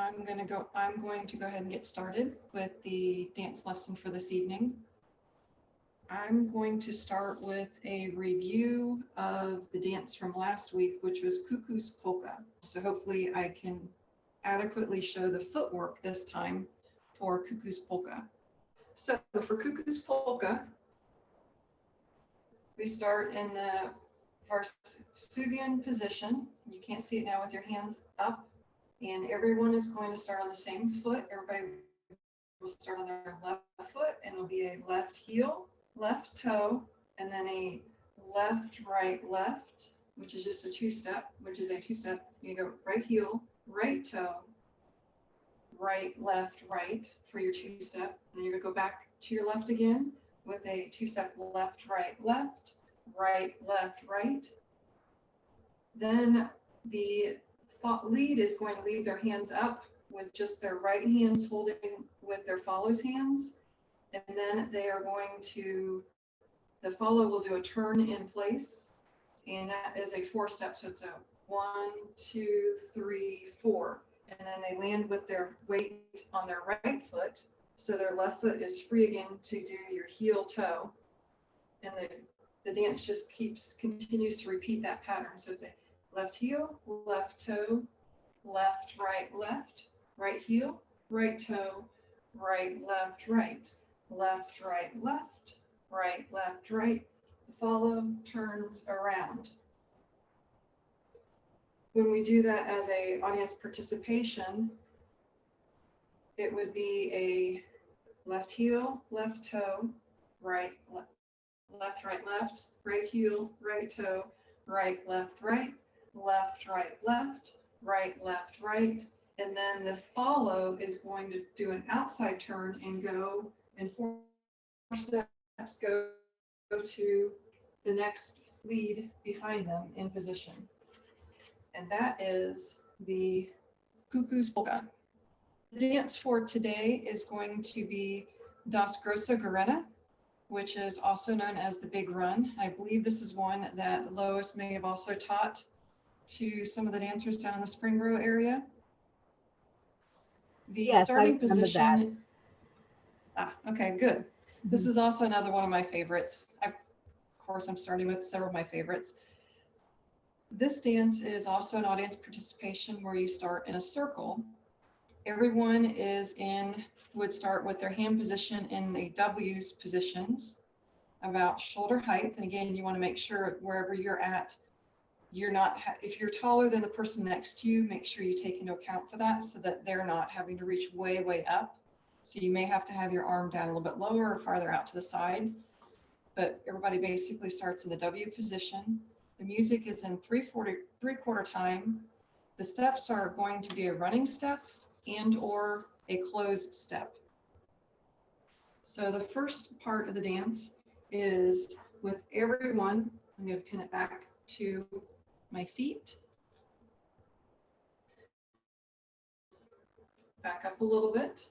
I'm going to go ahead and get started with the dance lesson for this evening. I'm going to start with a review of the dance from last week, which was Cuckoo's Polka. So hopefully I can adequately show the footwork this time for Cuckoo's Polka. So for Cuckoo's Polka, we start in the Varsuvian position. You can't see it now with your hands up. And everyone is going to start on the same foot. Everybody will start on their left foot, and it'll be a left heel, left toe, and then a left, right, left, which is just a two-step, You go right heel, right toe, right, left, right for your two-step. Then you're going to go back to your left again with a two-step left, right, left, right, left, right. Then the lead is going to leave their hands up with just their right hands holding with their follow's hands. And then they are going to, the follow will do a turn in place. And that is a four-step. So it's a 1, 2, 3, 4. And then they land with their weight on their right foot. So their left foot is free again to do your heel toe. And the dance just continues to repeat that pattern. So it's a left heel, left toe, left, right heel, right toe, right, left, right, left, right, left, right, left, right. The follow turns around. When we do that as a audience participation, it would be a left heel, left toe, right, left, right, left, right heel, right toe, right, left, right, left, right, left, right, left, right. And then the follow is going to do an outside turn and go in 4 steps, go to the next lead behind them in position. And that is the Cuckoo's Polka. The dance for today is going to be Das Große Gerenne, which is also known as the Big Run. I believe this is one that Lois may have also taught to some of the dancers down in the Spring Row area. The starting position. Okay, good. This is also another one of my favorites. Of course, I'm starting with several of my favorites. This dance is also an audience participation where you start in a circle. Everyone would start with their hand position in the W's positions, about shoulder height. And again, you want to make sure wherever you're at, if you're taller than the person next to you, make sure you take into account for that so that they're not having to reach way, way up. So you may have to have your arm down a little bit lower or farther out to the side. But everybody basically starts in the W position. The music is in 3/4 time. The steps are going to be a running step and or a closed step. So the first part of the dance is with everyone. I'm going to pin it back to my feet. Back up a little bit.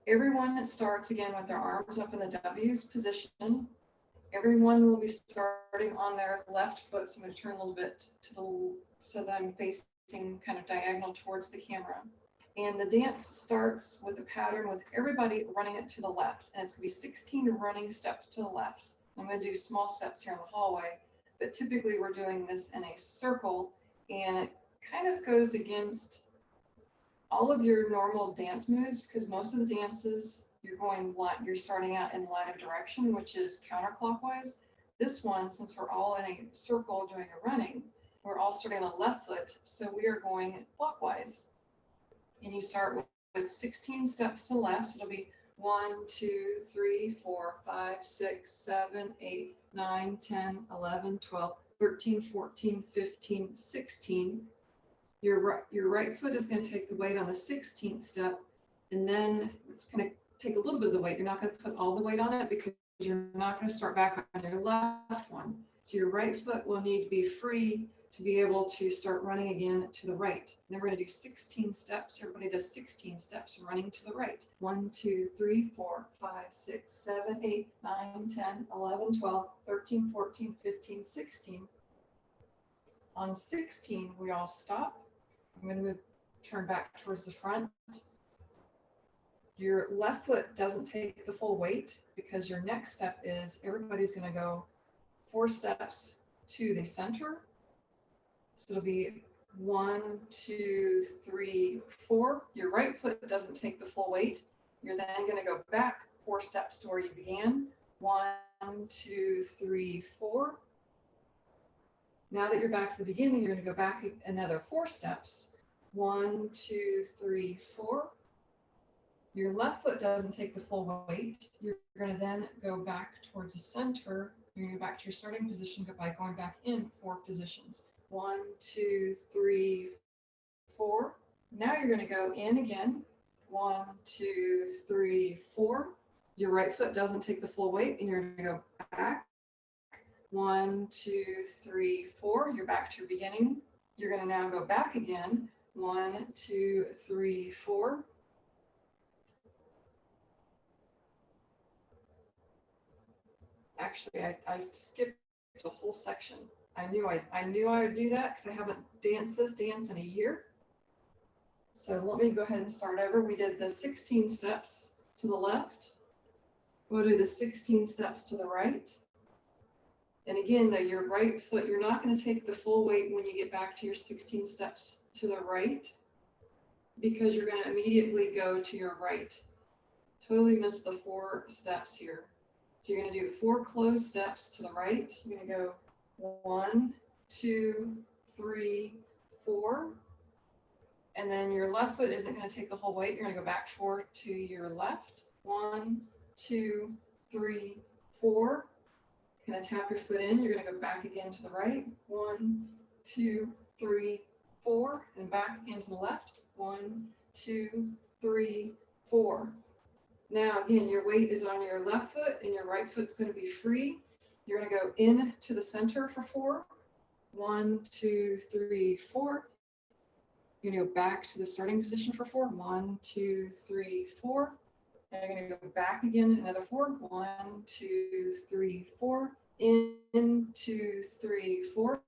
Everyone starts again with their arms up in the W's position. Everyone will be starting on their left foot. So I'm going to turn a little bit so that I'm facing kind of diagonal towards the camera. And the dance starts with a pattern with everybody running it to the left. And it's going to be 16 running steps to the left. I'm going to do small steps here in the hallway, but typically we're doing this in a circle, and it kind of goes against all of your normal dance moves because most of the dances you're starting out in line of direction, which is counterclockwise. This one, since we're all in a circle doing a running, we're all starting on the left foot, so we are going clockwise. And you start with 16 steps to the left. So it'll be 1, 2, 3, 4, 5, 6, 7, 8, 9, 10, 11, 12, 13, 14, 15, 16. Your right foot is going to take the weight on the 16th step, and then it's going to take a little bit of the weight. You're not going to put all the weight on it because you're not going to start back on your left one. So your right foot will need to be free to be able to start running again to the right. And then we're going to do 16 steps. Everybody does 16 steps running to the right. 1, 2, 3, 4, 5, 6, 7, 8, 9, 10, 11, 12, 13, 14, 15, 16. On 16, we all stop. I'm going to move turn back towards the front. Your left foot doesn't take the full weight because your next step is everybody's going to go 4 steps to the center. So it'll be 1, 2, 3, 4. Your right foot doesn't take the full weight. You're then going to go back 4 steps to where you began. 1, 2, 3, 4. Now that you're back to the beginning, you're going to go back another 4 steps. 1, 2, 3, 4. Your left foot doesn't take the full weight. You're going to then go back towards the center. You're going to go back to your starting position by going back in 4 positions. 1, 2, 3, 4. Now you're going to go in again. 1, 2, 3, 4. Your right foot doesn't take the full weight, and you're going to go back. 1, 2, 3, 4. You're back to your beginning. You're going to now go back again. 1, 2, 3, 4. Actually, I skipped a whole section. I knew I would do that because I haven't danced this dance in a year. So let me go ahead and start over. We did the 16 steps to the left. We'll do the 16 steps to the right. And again, though, your right foot, you're not going to take the full weight when you get back to your 16 steps to the right because you're going to immediately go to your right. Totally missed the 4 steps here. So you're going to do 4 closed steps to the right. You're going to go 1, 2, 3, 4. And then your left foot isn't going to take the whole weight. You're going to go back 4 to your left. 1, 2, 3, 4. Going to tap your foot in. You're going to go back again to the right. 1, 2, 3, 4. And back again to the left. 1, 2, 3, 4. Now, again, your weight is on your left foot and your right foot's going to be free. You're going to go in to the center for 4. 1, 2, 3, 4. You're going to go back to the starting position for 4. 1, 2, 3, 4. And you're going to go back again, another 4. 1, 2, 3, 4. In, 2, 3, 4.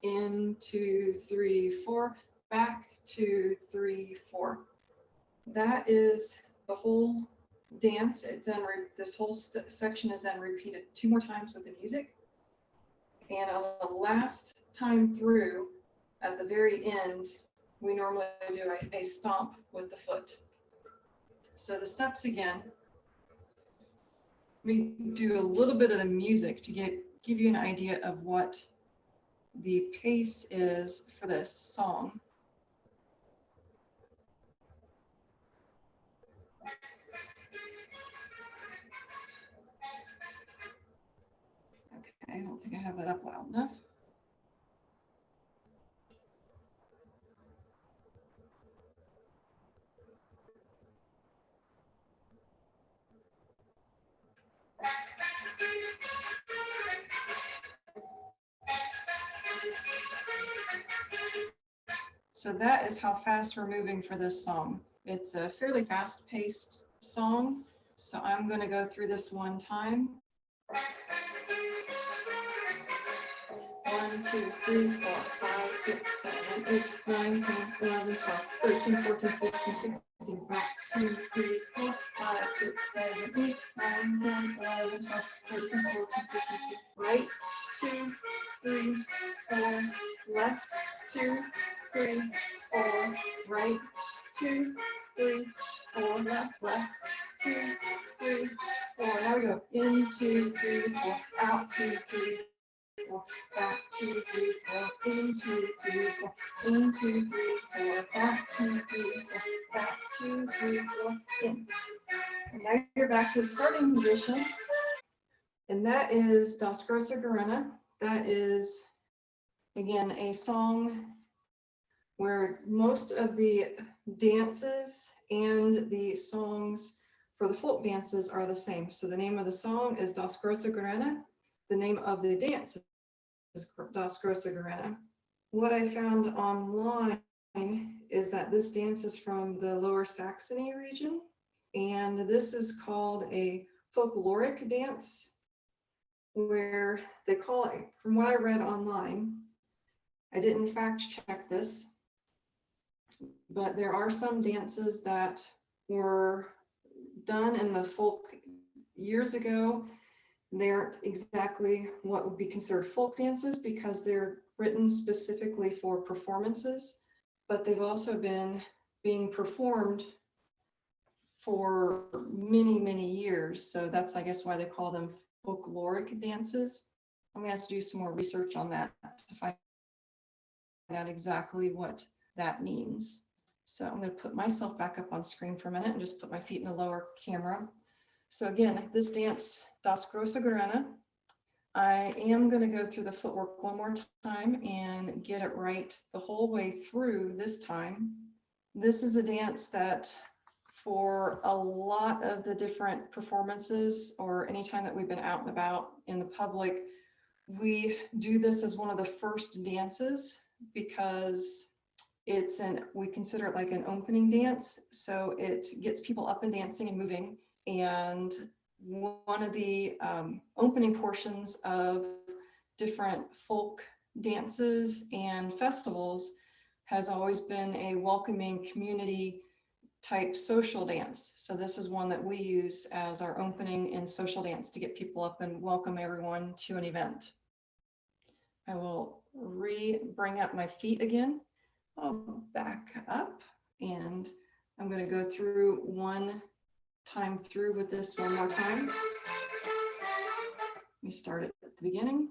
In, 2, 3, 4. Back, 2, 3, 4. That is the whole dance. It's then this whole section is then repeated 2 more times with the music. And on the last time through, at the very end, we normally do a stomp with the foot. So the steps again, we do a little bit of the music to give you an idea of what the pace is for this song. Okay, I don't think I have that up loud enough. So that is how fast we're moving for this song. It's a fairly fast-paced song, so I'm going to go through this one time. 1, 2, 3, 4, 5, 6, 7, 8, 9, 10, 11, 12, 13, 14, 15, 16. Back 2, 3, 4, 5, 6, 7, 8, 9, 10, 11, 12, 13, 14, 15, 16. Right, 2, 3, 4. Left, 2, 3, 4. Right, 2, 3, 4. Left, 2, 3, 4. Now we go in, 2, 3, 4. Out, 2, 3, 4. Back, 2, 3, 4. In, 2, 3, 4. In, 2, 3, 4. Back, 2, 3, 4. Back, 2, 3, 4. In. And now you're back to the starting position. And that is Das Große Gerenne. That is, again, a song where most of the dances and the songs for the folk dances are the same. So the name of the song is Das Große Gerenne. The name of the dance is Das Große Gerenne. What I found online is that this dance is from the Lower Saxony region, and this is called a folkloric dance, where they call it, from what I read online, I didn't fact check this, But there are some dances that were done in the folk years ago. They aren't exactly what would be considered folk dances because they're written specifically for performances, but they've also been being performed for many, many years. So that's, I guess, why they call them folkloric dances. I'm gonna have to do some more research on that to find out exactly what that means. So I'm going to put myself back up on screen for a minute and just put my feet in the lower camera. So again, this dance, Das Große Gerenne, I am going to go through the footwork one more time and get it right the whole way through this time. This is a dance that for a lot of the different performances or anytime that we've been out and about in the public, we do this as one of the first dances because we consider it like an opening dance. So it gets people up and dancing and moving. And one of the opening portions of different folk dances and festivals has always been a welcoming community type social dance. So this is one that we use as our opening and social dance to get people up and welcome everyone to an event. I will bring up my feet again. I'll back up and I'm going to go through one time through with this one more time. Let me start it at the beginning.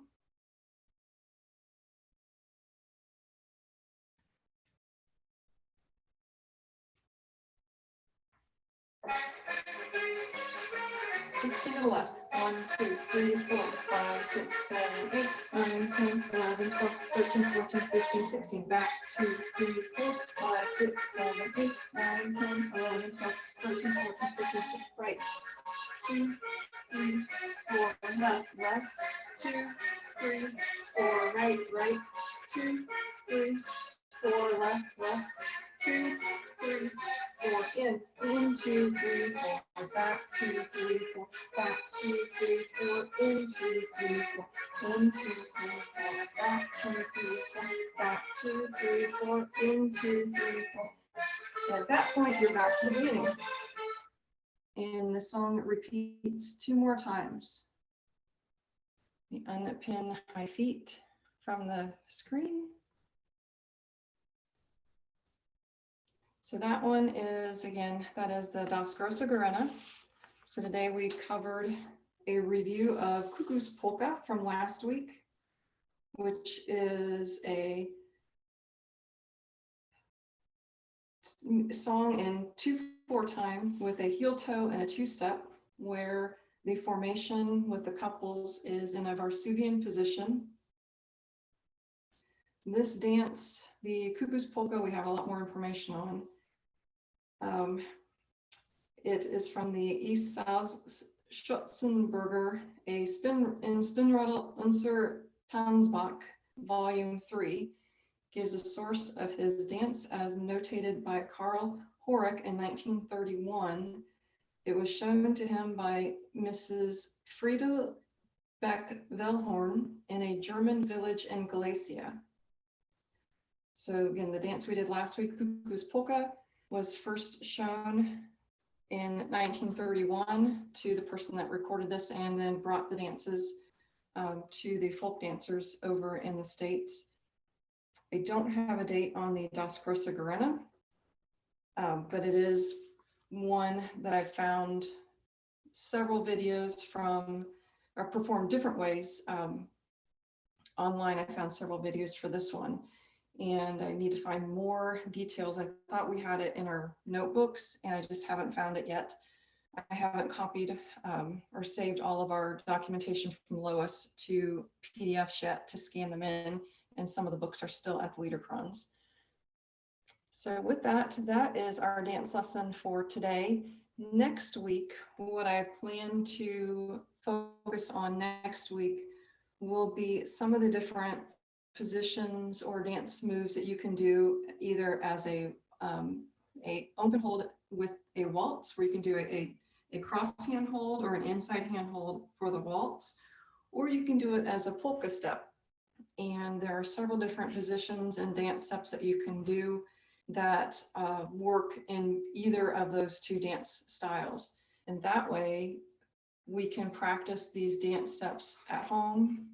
Sixteen to the left. 1, 2, 3, 4, 5, 6, 7, 8, 9, 10, 11, 12, 13, 14, 15, 16. Back 2, 3, 4, 5, 6, 7, 8, 9, 10, 11, 12, 13, 14, 15, 16. Right. 2, 3, 4. Left, left. 2, 3, 4. Right, right. 2, 3, 4. Left, left. 2, 3, 4. In. 1, 2, 3, 4. Back 2, 3, 4. Back 2, 3, 4. In 2, 3, 4. 1, 2, 3, 4. Back 2, 3, 4. Back 2, 3, 4. In 2, 3, 4. And at that point, you're back to the beginning. And the song repeats 2 more times. Let me unpin my feet from the screen. So that one is, again, that is the Das Große Gerenne. So today we covered a review of Cuckoo's Polka from last week, which is a song in 2/4 time with a heel toe and a 2-step, where the formation with the couples is in a Varsuvian position. This dance, the Cuckoo's Polka, we have a lot more information on. It is from the East South Schutzenberger, a Spinnrudel unser Tanzbach, Volume 3, gives a source of his dance as notated by Karl Horek in 1931. It was shown to him by Mrs. Frieda Beck-Wellhorn in a German village in Galicia. So again, the dance we did last week, Cuckoo's Polka, was first shown in 1931 to the person that recorded this and then brought the dances to the folk dancers over in the States. I don't have a date on the Das Große Gerenne, but it is one that I've found several videos from, or performed different ways. Online, I found several videos for this one, and I need to find more details. I thought we had it in our notebooks, and I just haven't found it yet. I haven't copied or saved all of our documentation from Lois to PDFs yet to scan them in, and some of the books are still at the Liederkranz. So with that, that is our dance lesson for today. Next week, what I plan to focus on next week will be some of the different positions or dance moves that you can do either as a open hold with a waltz, where you can do a cross hand hold or an inside hand hold for the waltz, or you can do it as a polka step. And there are several different positions and dance steps that you can do. that work in either of those two dance styles. And that way we can practice these dance steps at home,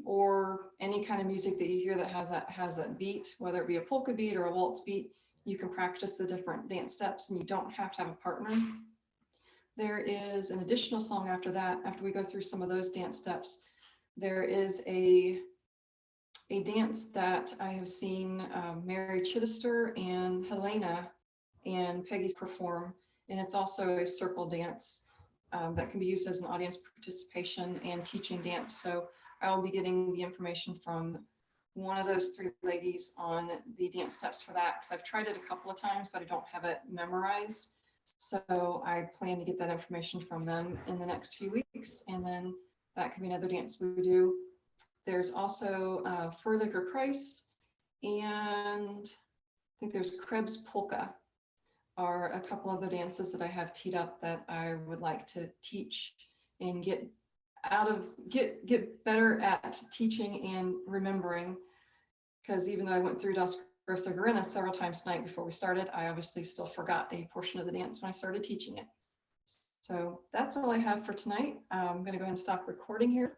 or any kind of music that you hear that has that beat, whether it be a polka beat or a waltz beat. You can practice the different dance steps and you don't have to have a partner. There is an additional song after that. After we go through some of those dance steps, there is a dance that I have seen Mary Chittister and Helena and Peggy perform, and it's also a circle dance that can be used as an audience participation and teaching dance. So I'll be getting the information from one of those three ladies on the dance steps for that, because I've tried it a couple of times, but I don't have it memorized. So I plan to get that information from them in the next few weeks, and then that could be another dance we do. There's also Fröhlicher Kreis, and I think there's Krebs Polka are a couple other dances that I have teed up that I would like to teach and get better at teaching and remembering. Because even though I went through Große Gerenne several times tonight before we started, I obviously still forgot a portion of the dance when I started teaching it. So that's all I have for tonight. I'm going to go ahead and stop recording here.